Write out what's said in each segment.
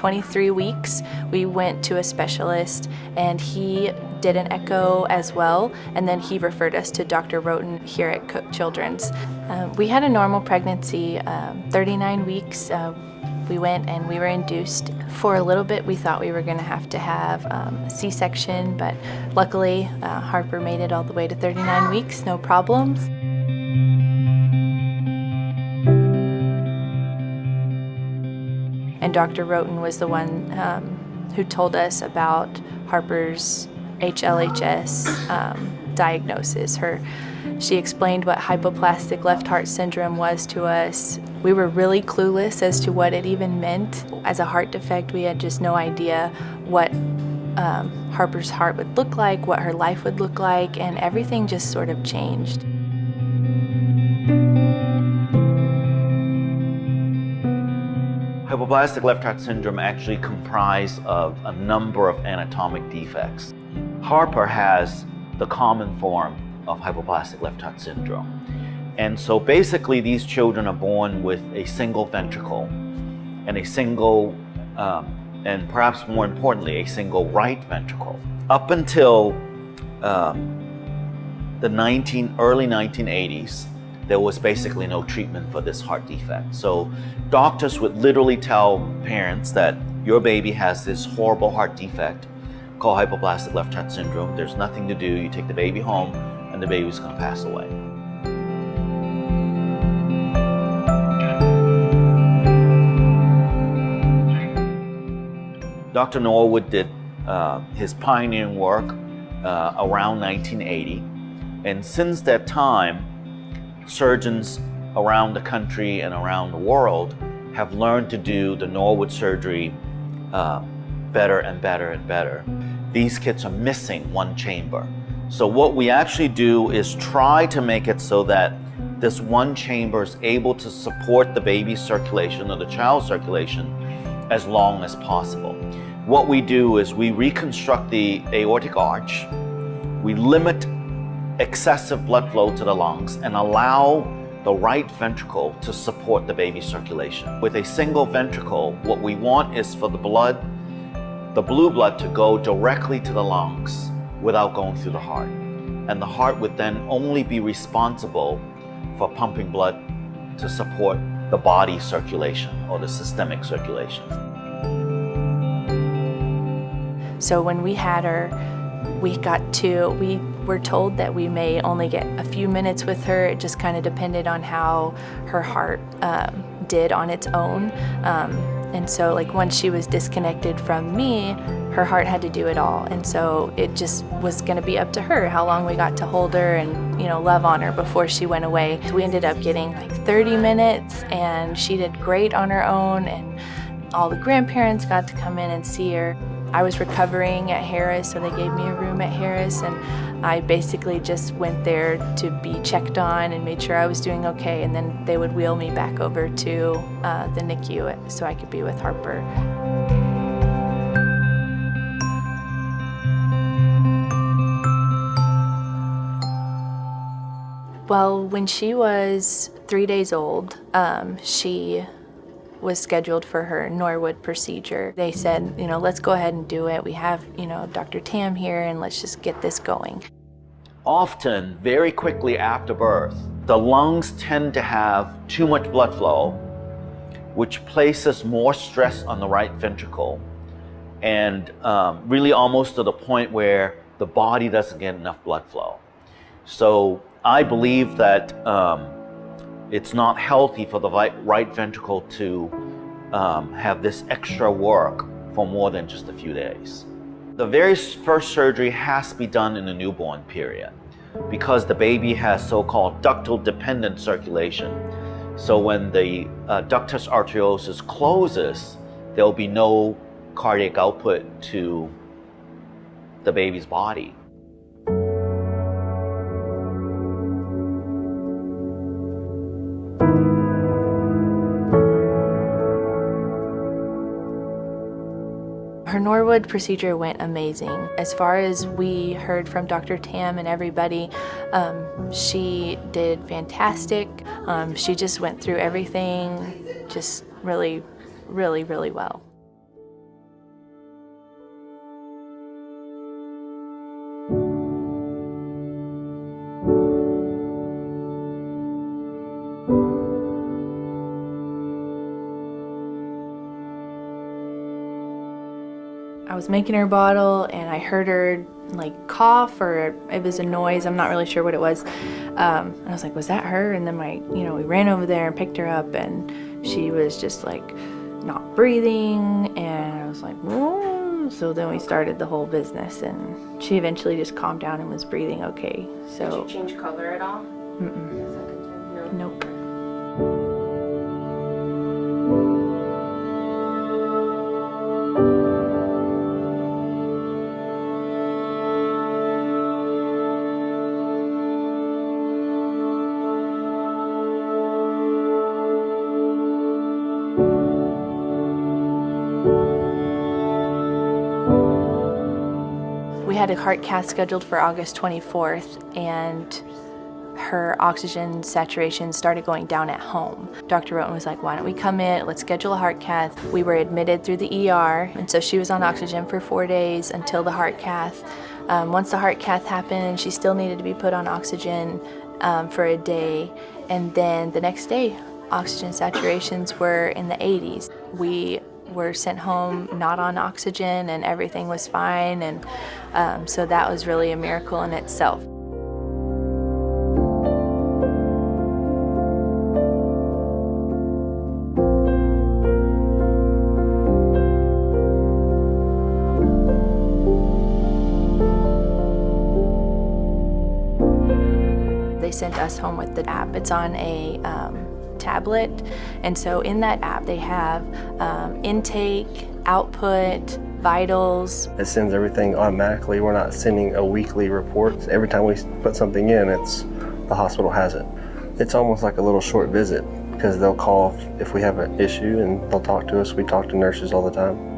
23 weeks, we went to a specialist and he did an echo as well, and then he referred us to Dr. Roten here at Cook Children's. We had a normal pregnancy, 39 weeks. We went and we were induced. For a little bit, we thought we were going to have a C-section, but luckily Harper made it all the way to 39 weeks, no problems. And Dr. Roten was the one who told us about Harper's HLHS diagnosis. She explained what hypoplastic left heart syndrome was to us. We were really clueless as to what it even meant. As a heart defect, we had just no idea what Harper's heart would look like, what her life would look like, and everything just sort of changed. Hypoplastic left heart syndrome actually comprises of a number of anatomic defects. Harper has the common form of hypoplastic left heart syndrome. And so basically these children are born with a single ventricle and a single, and perhaps more importantly, a single right ventricle. Up until the early 1980s, there was basically no treatment for this heart defect. So doctors would literally tell parents that your baby has this horrible heart defect called hypoplastic left heart syndrome. There's nothing to do. You take the baby home and the baby's going to pass away. Dr. Norwood did his pioneering work around 1980. And since that time, surgeons around the country and around the world have learned to do the Norwood surgery better and better and better. These kids are missing one chamber. So what we actually do is try to make it so that this one chamber is able to support the baby's circulation or the child's circulation as long as possible. What we do is we reconstruct the aortic arch, we limit excessive blood flow to the lungs and allow the right ventricle to support the baby's circulation. With a single ventricle, what we want is for the blue blood to go directly to the lungs without going through the heart. And the heart would then only be responsible for pumping blood to support the body circulation or the systemic circulation. So when we had her, we were told that we may only get a few minutes with her. It just kind of depended on how her heart did on its own. And so like once she was disconnected from me, her heart had to do it all. And so it just was gonna be up to her how long we got to hold her and love on her before she went away. We ended up getting like 30 minutes and she did great on her own, and all the grandparents got to come in and see her. I was recovering at Harris, so they gave me a room at Harris, and I basically just went there to be checked on and made sure I was doing okay, and then they would wheel me back over to the NICU so I could be with Harper. Well, when she was 3 days old, she was scheduled for her Norwood procedure. They said, let's go ahead and do it. We have, Dr. Tam here, and let's just get this going. Often, very quickly after birth, the lungs tend to have too much blood flow, which places more stress on the right ventricle, and really almost to the point where the body doesn't get enough blood flow. So I believe that it's not healthy for the right ventricle to have this extra work for more than just a few days. The very first surgery has to be done in the newborn period because the baby has so-called ductal dependent circulation. So when the ductus arteriosus closes, there will be no cardiac output to the baby's body. Her Norwood procedure went amazing. As far as we heard from Dr. Tam and everybody, she did fantastic. She just went through everything just really, really, really well. I was making her bottle and I heard her like cough, or it was a noise. I'm not really sure what it was. And I was like, was that her? And then we ran over there and picked her up, and she was just like not breathing. And I was like, whoa. So then we started the whole business, and she eventually just calmed down and was breathing okay. So. Did you change color at all? Mm-mm. No. Nope. We had a heart cath scheduled for August 24th, and her oxygen saturation started going down at home. Dr. Roten was like, why don't we come in, let's schedule a heart cath. We were admitted through the ER, and so she was on oxygen for 4 days until the heart cath. Once the heart cath happened, she still needed to be put on oxygen for a day, and then the next day, oxygen saturations were in the 80s. We were sent home not on oxygen, and everything was fine, and so that was really a miracle in itself. They sent us home with the app. It's on a tablet, and so in that app they have intake, output, vitals. It sends everything automatically. We're not sending a weekly report. Every time we put something in, the hospital has it. It's almost like a little short visit, because they'll call if we have an issue and they'll talk to us. We talk to nurses all the time.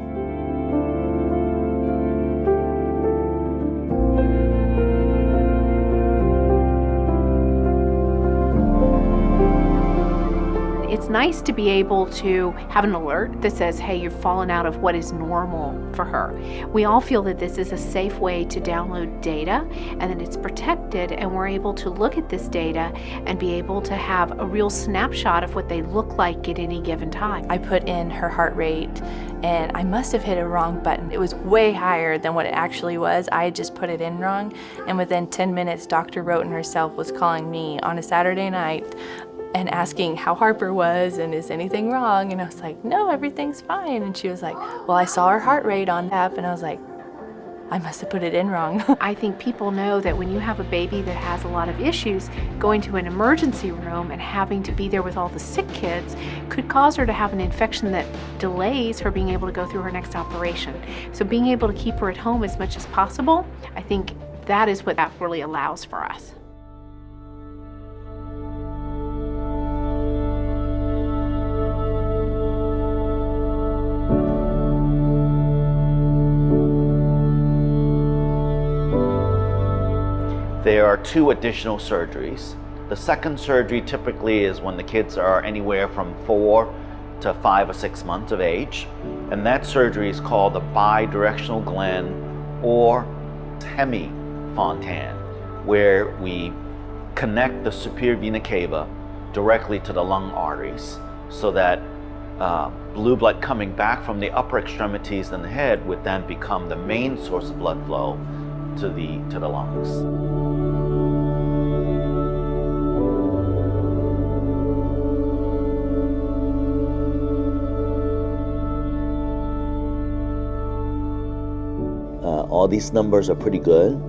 It's nice to be able to have an alert that says, hey, you've fallen out of what is normal for her. We all feel that this is a safe way to download data, and that it's protected, and we're able to look at this data and be able to have a real snapshot of what they look like at any given time. I put in her heart rate, and I must have hit a wrong button. It was way higher than what it actually was. I had just put it in wrong, and within 10 minutes, Dr. Roten herself was calling me on a Saturday night and asking how Harper was and is anything wrong, and I was like, no, everything's fine. And she was like, well, I saw her heart rate on the app, and I was like, I must have put it in wrong. I think people know that when you have a baby that has a lot of issues, going to an emergency room and having to be there with all the sick kids could cause her to have an infection that delays her being able to go through her next operation. So being able to keep her at home as much as possible, I think that is what that really allows for us. There are 2 additional surgeries. The second surgery typically is when the kids are anywhere from 4 to 5 or 6 months of age, and that surgery is called the bidirectional gland or TEMI Fontan, where we connect the superior vena cava directly to the lung arteries, so that blue blood coming back from the upper extremities and the head would then become the main source of blood flow to the lungs. All these numbers are pretty good.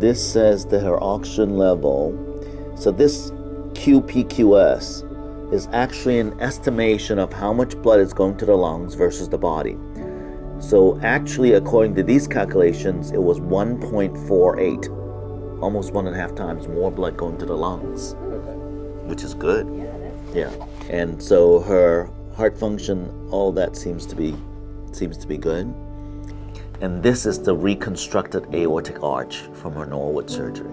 This says that her oxygen level, so this QPQS is actually an estimation of how much blood is going to the lungs versus the body. So actually, according to these calculations, it was 1.48, almost 1.5 times more blood going to the lungs, which is good. Yeah, and so her heart function, all that seems to be good. And this is the reconstructed aortic arch from her Norwood surgery,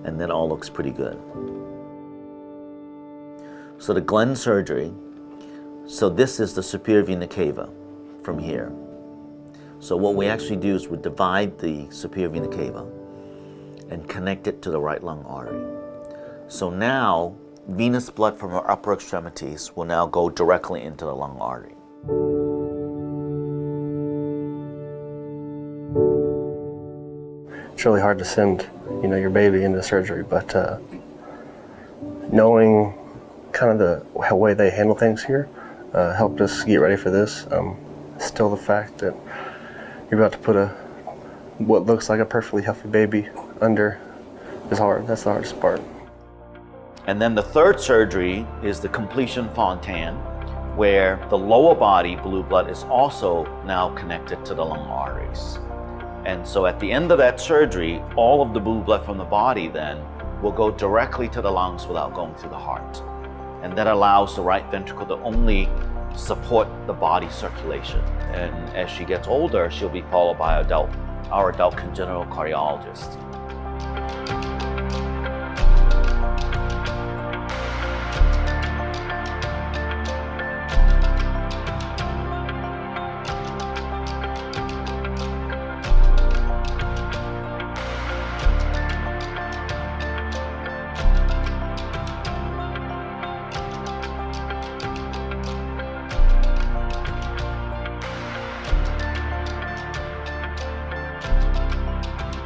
and that all looks pretty good. So the Glenn surgery, so this is the superior vena cava from here. So what we actually do is we divide the superior vena cava and connect it to the right lung artery. So now venous blood from her upper extremities will now go directly into the lung artery. it's really hard to send, your baby into surgery, but knowing kind of the way they handle things here helped us get ready for this. Still, the fact that you're about to put what looks like a perfectly healthy baby under is hard. That's the hardest part. And then the third surgery is the completion Fontan, where the lower body blue blood is also now connected to the lung arteries. And so at the end of that surgery, all of the blue blood from the body then will go directly to the lungs without going through the heart. And that allows the right ventricle to only support the body circulation. And as she gets older, she'll be followed by our adult congenital cardiologist.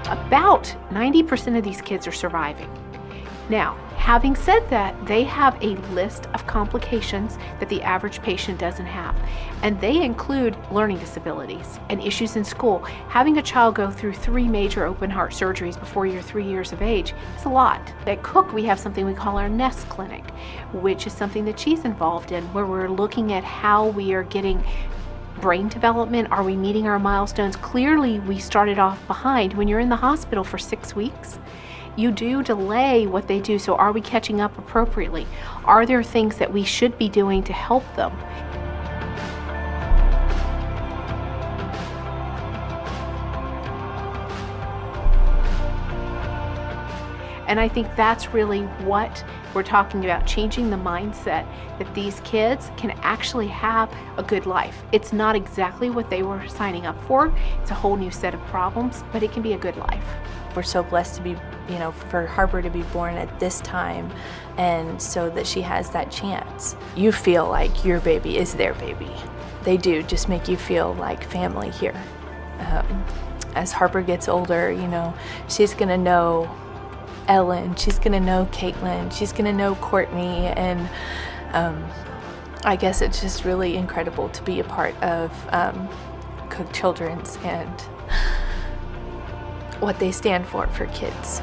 About 90% of these kids are surviving. Now, having said that, they have a list of complications that the average patient doesn't have, and they include learning disabilities and issues in school. Having a child go through 3 major open heart surgeries before you're 3 years of age is a lot. At Cook, we have something we call our NEST clinic, which is something that she's involved in, where we're looking at how we are getting brain development. Are we meeting our milestones? Clearly, we started off behind. When you're in the hospital for 6 weeks, you do delay what they do. So are we catching up appropriately? Are there things that we should be doing to help them? And I think that's really what we're talking about, changing the mindset that these kids can actually have a good life. It's not exactly what they were signing up for. It's a whole new set of problems, but it can be a good life. We're so blessed to be, for Harper to be born at this time, and so that she has that chance. You feel like your baby is their baby. They do just make you feel like family here. As Harper gets older, she's gonna know Ellen, she's gonna know Caitlin, she's gonna know Courtney, and I guess it's just really incredible to be a part of Cook Children's and what they stand for kids.